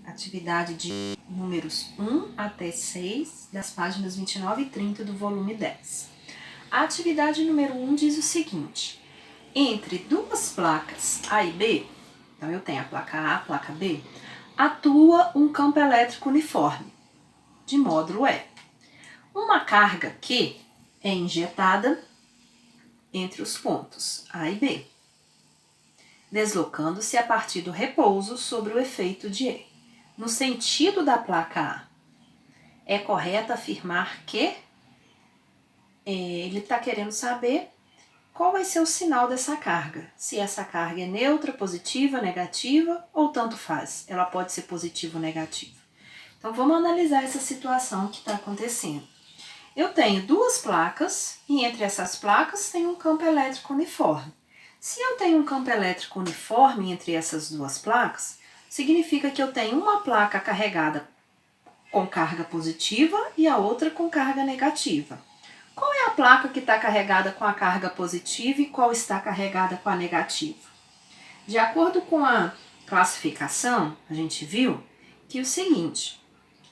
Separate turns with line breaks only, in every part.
Atividade de números 1 até 6, das páginas 29 e 30 do volume 10. A atividade número 1 diz o seguinte: entre duas placas A e B, então eu tenho a placa A, a placa B, atua um campo elétrico uniforme, de módulo E. Uma carga Q é injetada entre os pontos A e B, deslocando-se a partir do repouso sobre o efeito de E. No sentido da placa A, é correto afirmar que ele está querendo saber qual vai ser o sinal dessa carga. Se essa carga é neutra, positiva, negativa ou tanto faz. Ela pode ser positiva ou negativa. Então vamos analisar essa situação que está acontecendo. Eu tenho duas placas e entre essas placas tem um campo elétrico uniforme. Se eu tenho um campo elétrico uniforme entre essas duas placas, significa que eu tenho uma placa carregada com carga positiva e a outra com carga negativa. Qual é a placa que está carregada com a carga positiva e qual está carregada com a negativa? De acordo com a classificação, a gente viu que é o seguinte: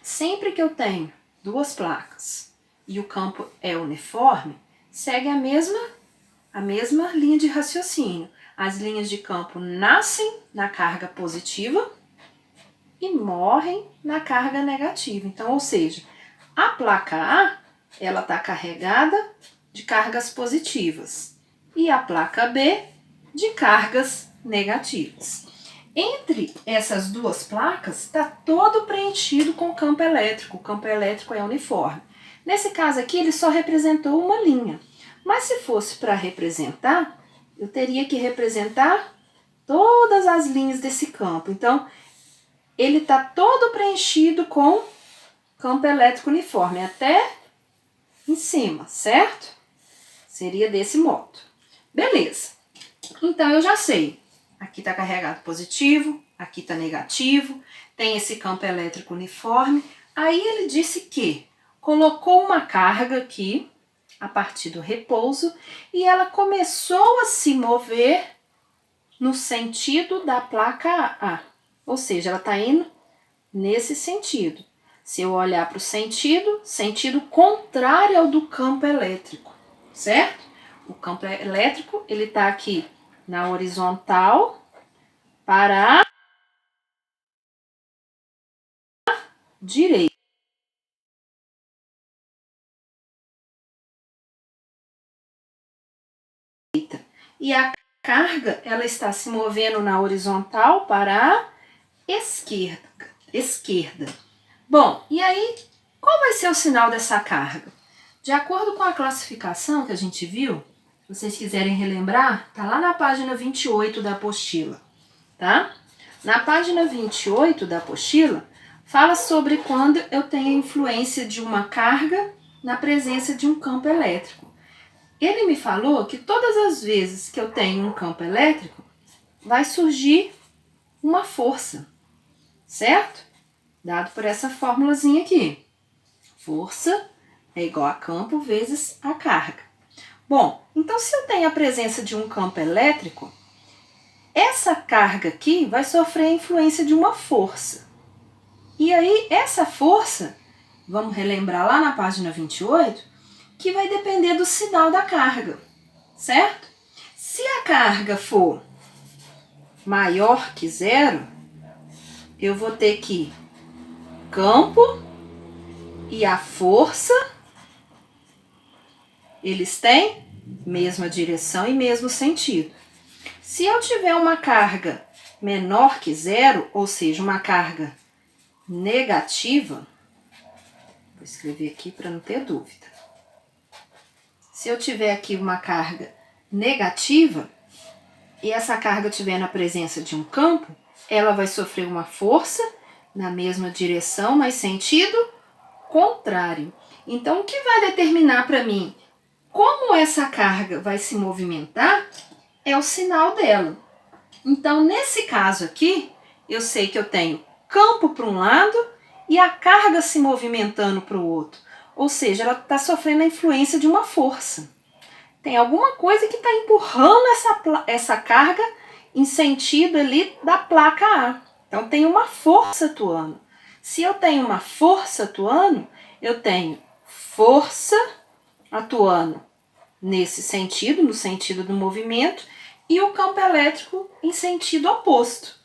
sempre que eu tenho duas placas e o campo é uniforme, segue a mesma linha de raciocínio. As linhas de campo nascem na carga positiva e morrem na carga negativa. Então, ou seja, a placa A, ela está carregada de cargas positivas e a placa B de cargas negativas. Entre essas duas placas está todo preenchido com campo elétrico. O campo elétrico é uniforme. Nesse caso aqui, ele só representou uma linha. Mas se fosse para representar, eu teria que representar todas as linhas desse campo. Então, ele está todo preenchido com campo elétrico uniforme, até em cima, certo? Seria desse modo. Beleza. Então, eu já sei. Aqui está carregado positivo, aqui está negativo, tem esse campo elétrico uniforme. Aí ele disse que colocou uma carga aqui, a partir do repouso, e ela começou a se mover no sentido da placa A. Ou seja, ela está indo nesse sentido. Se eu olhar para o sentido contrário ao do campo elétrico, certo? O campo elétrico, ele está aqui na horizontal para a direita. E a carga, ela está se movendo na horizontal para a esquerda. Bom, e aí, qual vai ser o sinal dessa carga? De acordo com a classificação que a gente viu, se vocês quiserem relembrar, tá lá na página 28 da apostila, tá? Na página 28 da apostila, fala sobre quando eu tenho a influência de uma carga na presença de um campo elétrico. Ele me falou que todas as vezes que eu tenho um campo elétrico, vai surgir uma força, certo? Dado por essa formulazinha aqui. Força é igual a campo vezes a carga. Bom, então se eu tenho a presença de um campo elétrico, essa carga aqui vai sofrer a influência de uma força. E aí, essa força, vamos relembrar lá na página 28, que vai depender do sinal da carga, certo? Se a carga for maior que zero, eu vou ter que campo e a força, eles têm mesma direção e mesmo sentido. Se eu tiver uma carga menor que zero, ou seja, uma carga negativa, vou escrever aqui para não ter dúvida. Se eu tiver aqui uma carga negativa e essa carga estiver na presença de um campo, ela vai sofrer uma força na mesma direção, mas sentido contrário. Então, o que vai determinar para mim como essa carga vai se movimentar é o sinal dela. Então, nesse caso aqui, eu sei que eu tenho campo para um lado e a carga se movimentando para o outro. Ou seja, ela está sofrendo a influência de uma força. Tem alguma coisa que está empurrando essa carga em sentido ali da placa A. Então tem uma força atuando. Se eu tenho uma força atuando, eu tenho força atuando nesse sentido, no sentido do movimento, e o campo elétrico em sentido oposto.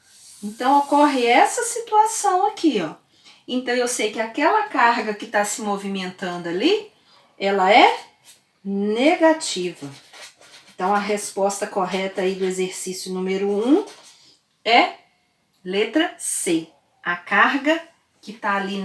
Então ocorre essa situação aqui, ó. Então eu sei que aquela carga que está se movimentando ali, ela é negativa. Então a resposta correta aí do exercício número 1 é letra C. A carga que está ali